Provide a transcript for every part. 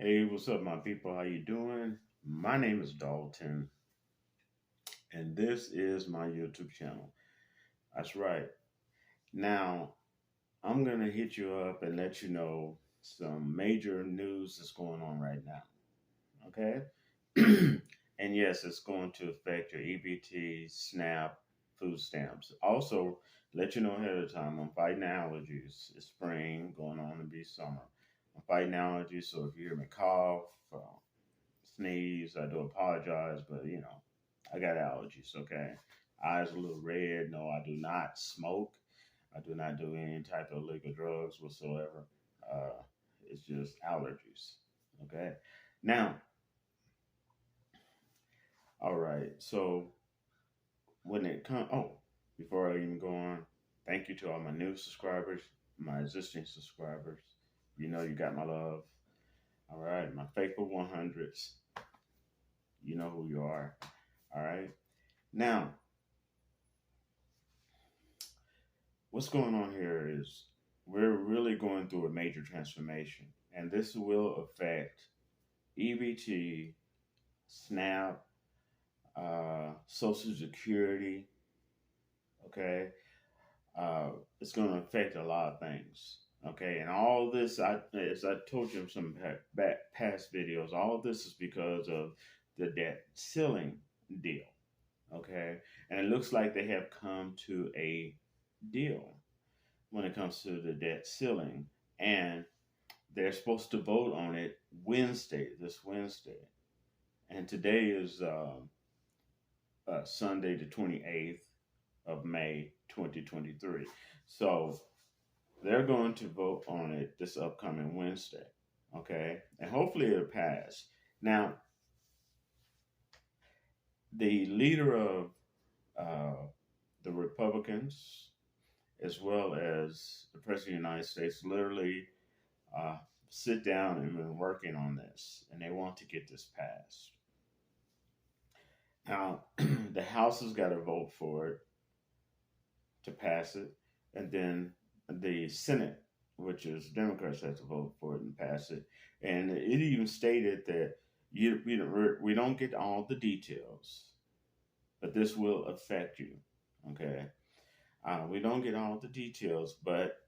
Hey, what's up, my people? How you doing? My name is Dalton, and this is my YouTube channel. That's right. Now, I'm gonna hit you up and let you know some major news that's going on right now. Okay? And yes, it's going to affect your EBT, SNAP, food stamps. Also, let you know ahead of time, I'm fighting allergies. It's spring, going on to be summer. I'm fighting allergies, so if you hear me cough, sneeze. I do apologize, but I got allergies. Okay, eyes a little red. No, I do not smoke. I do not do any type of illegal drugs whatsoever. Uh, it's just allergies. Okay. Now, all right. So when it comes, before I even go on, thank you to all my new subscribers, my existing subscribers. You know you got my love. All right, my faithful 100s. You know who you are. All right. Now, what's going on here is we're really going through a major transformation, and this will affect EBT, SNAP, Social Security. Okay, it's going to affect a lot of things. Okay, and all this, as I told you in some past videos, all this is because of the debt ceiling deal. Okay, and it looks like they have come to a deal when it comes to the debt ceiling. And they're supposed to vote on it Wednesday, this Wednesday. And today is Sunday, the 28th of May, 2023. So they're going to vote on it this upcoming Wednesday. Okay. And hopefully it'll pass. Now, the leader of uh, the Republicans, as well as the President of the United States, literally uh, sit down and been working on this, and they want to get this passed. Now, the House has got to vote for it to pass it, and then the Senate, which is Democrats, have to vote for it and pass it. And it even stated that we don't get all the details, but this will affect you. Okay, we don't get all the details, but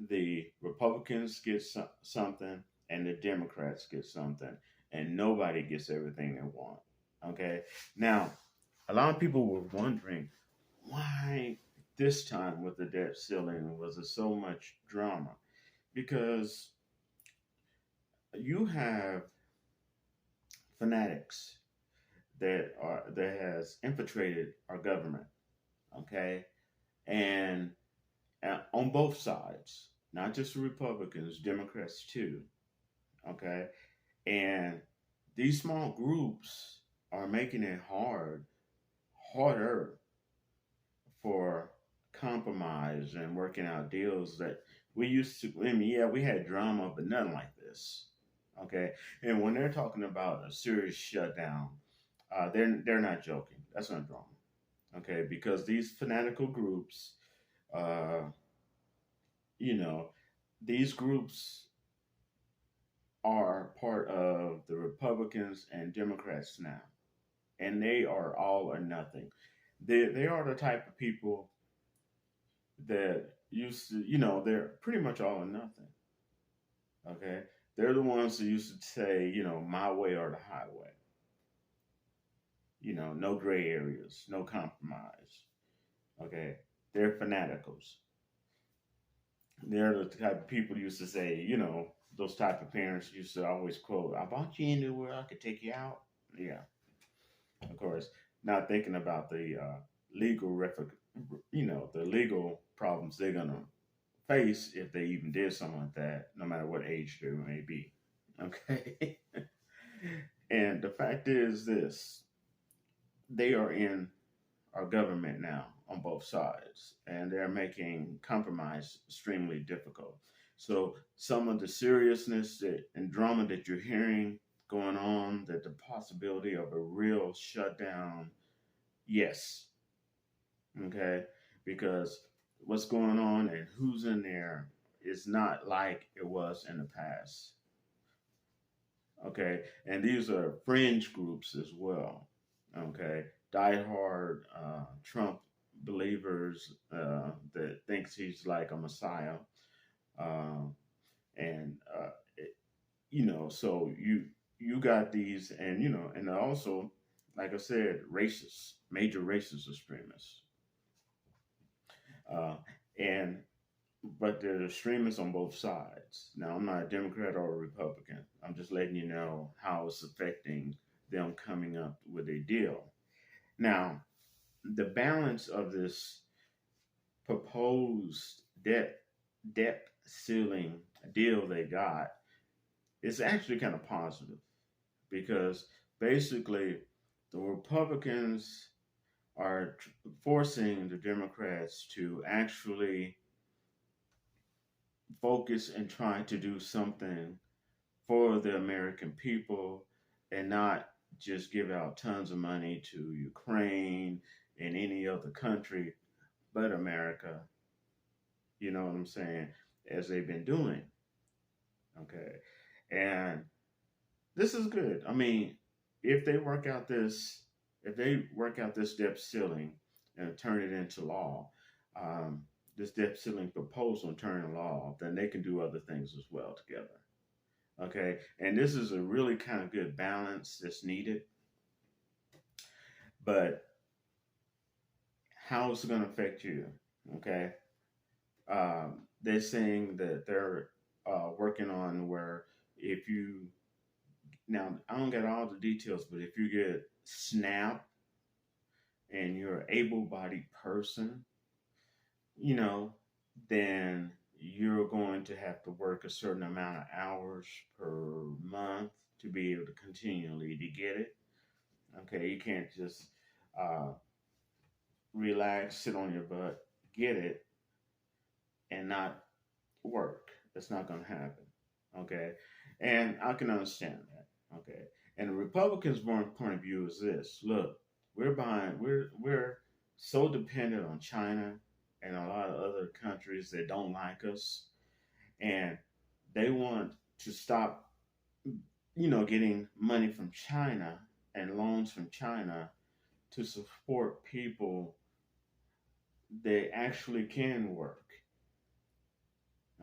the Republicans get something and the Democrats get something, and nobody gets everything they want. Okay. Now, a lot of people were wondering why this time with the debt ceiling was there so much drama? Because you have fanatics that has infiltrated our government. Okay, and on both sides, not just the Republicans, Democrats too. Okay, and these small groups are making it harder for compromise and working out deals that we used to. I mean, yeah, we had drama, but nothing like this. Okay, and when they're talking about a serious shutdown, they're not joking. That's not drama. Okay, because these fanatical groups, uh, you know, these groups are part of the Republicans and Democrats now, and they are all or nothing. They are the type of people that used to, they're pretty much all or nothing. Okay, they're the ones that used to say, my way or the highway. No gray areas, no compromise. Okay, they're fanaticals. They're the type of people used to say, those type of parents used to always quote, "I brought you anywhere I could take you out." Yeah, of course, not thinking about the the legal problems they're gonna face if they even did something like that, no matter what age they may be. Okay, and the fact is this: they are in our government now on both sides, and they're making compromise extremely difficult. So some of the seriousness and drama that you're hearing going on, that the possibility of a real shutdown, yes, okay, because what's going on and who's in there is not like it was in the past. Okay, and these are fringe groups as well. Okay, diehard Trump believers that thinks he's like a messiah, um, and so you got these, and and also, like I said, racist, major racist extremists, uh, and but there's extremists on both sides. Now, I'm not a Democrat or a Republican. I'm just letting you know how it's affecting them coming up with a deal. Now, the balance of this proposed debt ceiling deal they got is actually kind of positive because basically the Republicans are forcing the Democrats to actually focus and try to do something for the American people and not just give out tons of money to Ukraine and any other country but America. You know what I'm saying? As they've been doing. Okay. And this is good. I mean, if they work out this, if they work out this debt ceiling and turn it into law, this debt ceiling proposal and turn it law, then they can do other things as well together. Okay, and this is a really kind of good balance that's needed. But how it's going to affect you? Okay, they're saying that they're working on where if you now I don't get all the details, but if you get SNAP and you're an able-bodied person, you know, then you're going to have to work a certain amount of hours per month to be able to continually to get it. Okay, you can't just uh, relax, sit on your butt, get it, and not work. That's not going to happen. Okay, and I can understand that. Okay, and the Republicans' point of view is this: look, we're so dependent on China and a lot of other countries that don't like us, and they want to stop, getting money from China and loans from China to support people that actually can work.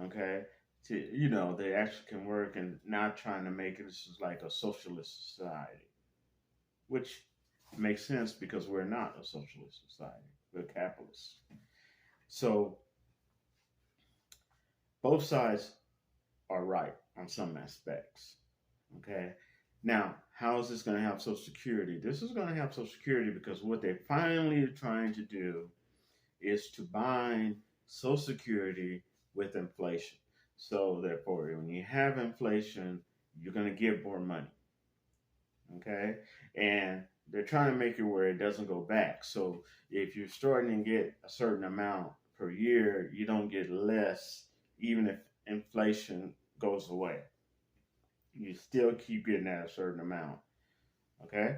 Okay, they actually can work and not trying to make it this is like a socialist society, which makes sense because we're not a socialist society. We're capitalists. So both sides are right on some aspects. Okay. Now, how is this going to help Social Security? This is going to help Social Security because what they're finally trying to do is to bind Social Security with inflation. So, therefore, when you have inflation, you're going to give more money. Okay. And they're trying to make it where it doesn't go back. So, if you're starting to get a certain amount per year, you don't get less, even if inflation goes away. You still keep getting at a certain amount. Okay.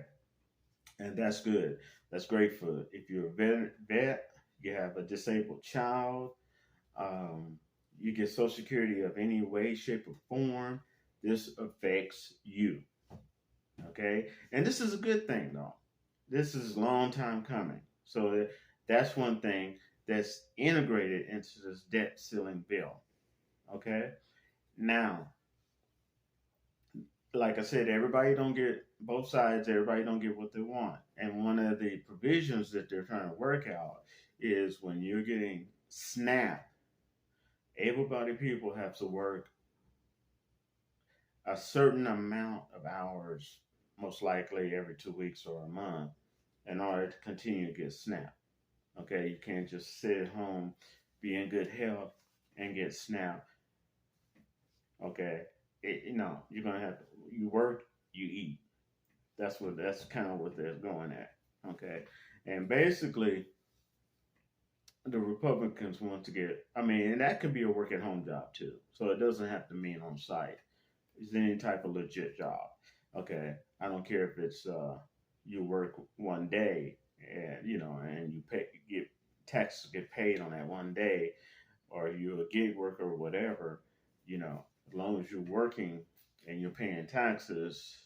And that's good. That's great for if you're a vet, you have a disabled child, um, you get Social Security of any way, shape, or form. This affects you. Okay, and this is a good thing though. This is a long time coming. So that's one thing that's integrated into this debt ceiling bill. Okay, now like I said, everybody don't get both sides. Everybody don't get what they want. And one of the provisions that they're trying to work out is when you're getting SNAP, able-bodied people have to work a certain amount of hours, most likely every 2 weeks or a month, in order to continue to get SNAP. Okay, you can't just sit at home, be in good health, and get SNAP. Okay, you're gonna have to. You work, you eat. That's kind of what they're going at. Okay, and basically the Republicans want to get. I mean, and that could be a work at home job too. So it doesn't have to mean on site. It's any type of legit job. Okay, I don't care if it's you work one day and and you get taxes get paid on that one day, or you're a gig worker or whatever. As long as you're working and you're paying taxes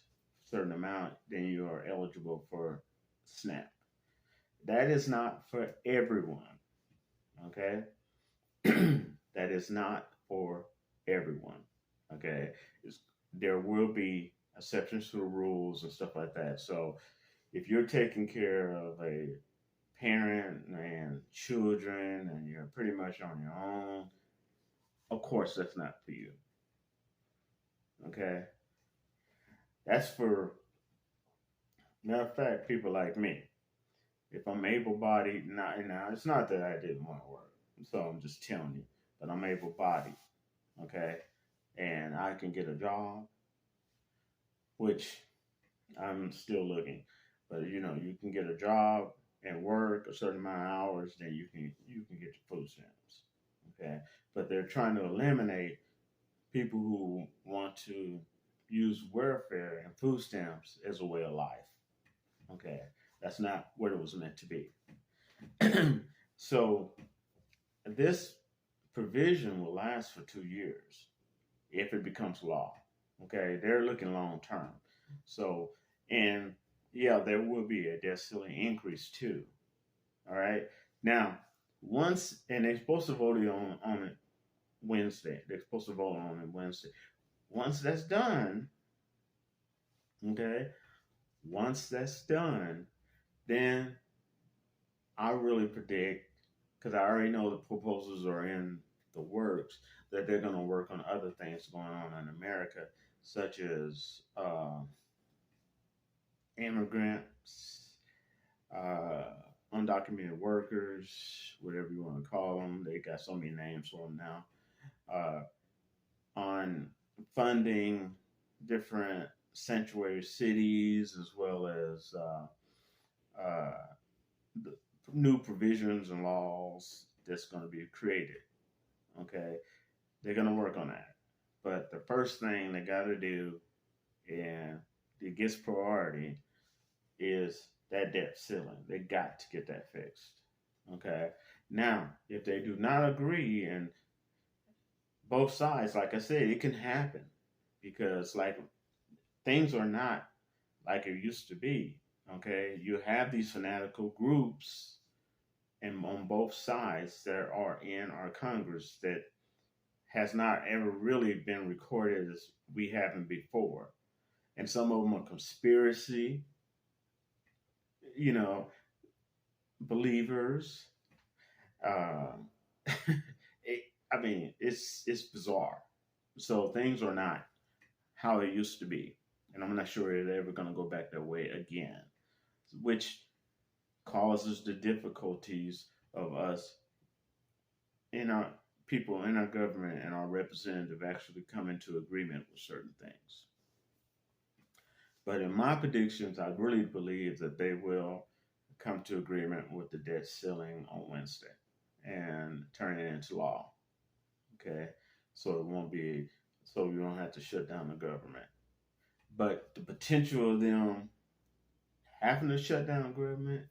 a certain amount, then you are eligible for SNAP. That is not for everyone. Okay, that is not for everyone. Okay, it's, there will be exceptions to the rules and stuff like that. So if you're taking care of a parent and children and you're pretty much on your own, of course that's not for you. Okay, that's for, matter of fact, people like me. If I'm able-bodied, now it's not that I didn't want to work, so I'm just telling you, but I'm able-bodied. Okay, and I can get a job, which I'm still looking. But you can get a job and work a certain amount of hours, then you can get your food stamps. Okay, but they're trying to eliminate people who want to use welfare and food stamps as a way of life. Okay, that's not what it was meant to be. So this provision will last for 2 years if it becomes law. Okay, they're looking long term. So, and yeah, there will be a debt ceiling increase too. All right. Now, once, and they're supposed to vote on it Wednesday. They're supposed to vote on it Wednesday. Once that's done, okay, once that's done, then I really predict, because I already know the proposals are in the works, that they're going to work on other things going on in America, such as immigrants, uh, undocumented workers, whatever you want to call them. They got so many names for them now. Uh, on funding different sanctuary cities, as well as the new provisions and laws that's going to be created. Okay, they're going to work on that. But the first thing they got to do, and it gets priority, is that debt ceiling. They got to get that fixed. Okay. Now, if they do not agree, and both sides, like I said, it can happen because, like, things are not like it used to be. Okay. You have these fanatical groups and on both sides that are in our Congress that has not ever really been recorded as we haven't before. And some of them are conspiracy, you know, believers. Um, it, I mean, it's bizarre. So things are not how it used to be, and I'm not sure they're ever going to go back that way again, which causes the difficulties of us in our people in our government and our representative actually coming to agreement with certain things. But in my predictions, I really believe that they will come to agreement with the debt ceiling on Wednesday and turn it into law. Okay, so it won't be, so you don't have to shut down the government. But the potential of them having to shut down government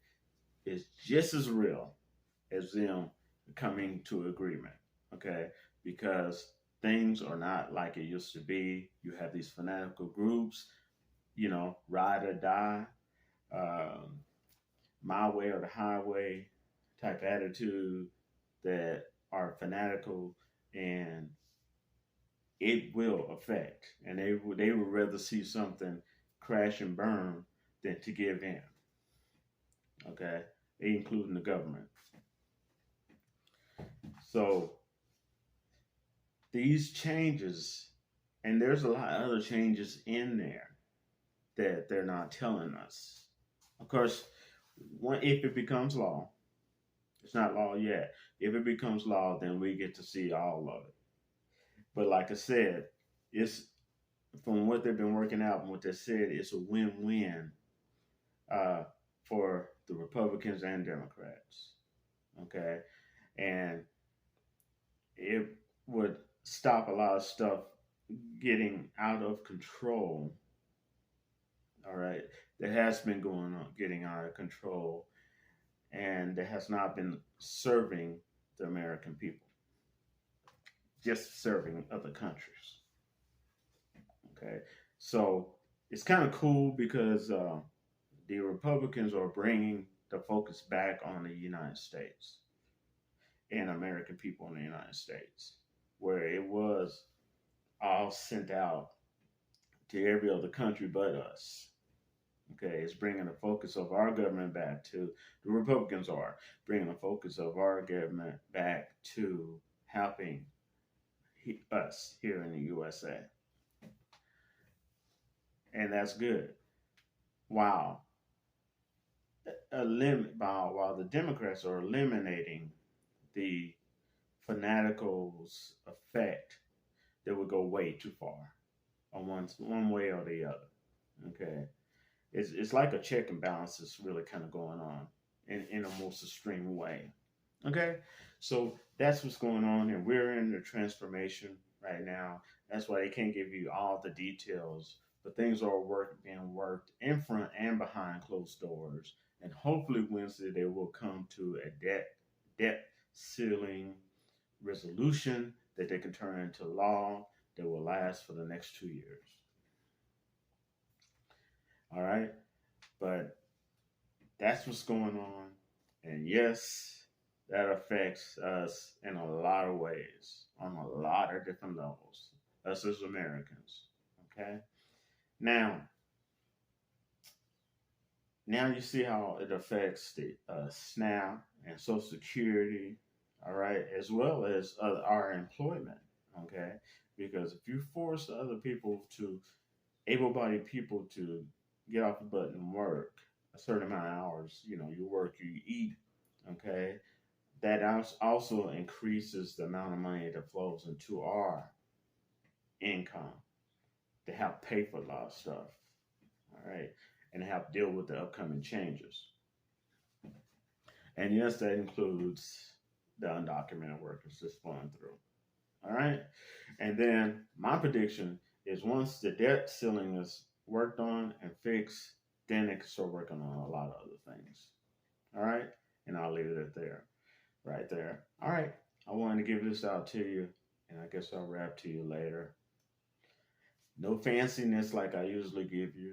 is just as real as them coming to agreement. Okay, because things are not like it used to be. You have these fanatical groups, ride or die, um, my way or the highway type attitude that are fanatical, and it will affect. And they would rather see something crash and burn than to give in. Okay, including the government. So these changes, and there's a lot of other changes in there that they're not telling us. Of course, if it becomes law, it's not law yet. If it becomes law, then we get to see all of it. But like I said, it's from what they've been working out and what they said, it's a win-win uh, for the Republicans and Democrats. Okay, and it would stop a lot of stuff getting out of control. All right, that has been going on, getting out of control, and that has not been serving the American people, just serving other countries. Okay, so it's kind of cool because the Republicans are bringing the focus back on the United States and American people in the United States, where it was all sent out to every other country but us. Okay, it's bringing the focus of our government back to the Republicans are bringing the focus of our government back to helping us here in the USA, and that's good. Wow, while the Democrats are eliminating the fanaticals effect that would go way too far on one way or the other. Okay, it's like a check and balance is really kind of going on in a most extreme way. Okay, so that's what's going on, and we're in the transformation right now. That's why they can't give you all the details, but things are being worked in front and behind closed doors, and hopefully Wednesday they will come to a debt ceiling resolution that they can turn into law that will last for the next 2 years. All right, but that's what's going on. And yes, that affects us in a lot of ways, on a lot of different levels, us as Americans. Okay? Now, now you see how it affects the SNAP and Social Security, all right, as well as our employment. Okay? Because if you force other people to, able bodied people to get off the butt and work a certain amount of hours, you work, you eat, okay, that also increases the amount of money that flows into our income to help pay for a lot of stuff, all right, and help deal with the upcoming changes. And yes, that includes the undocumented workers that's flowing through, all right. And then my prediction is once the debt ceiling is worked on and fixed, then they can start working on a lot of other things, all right. And I'll leave it at there. Right there. All right. I wanted to give this out to you, and I guess I'll rap to you later. No fanciness like I usually give you.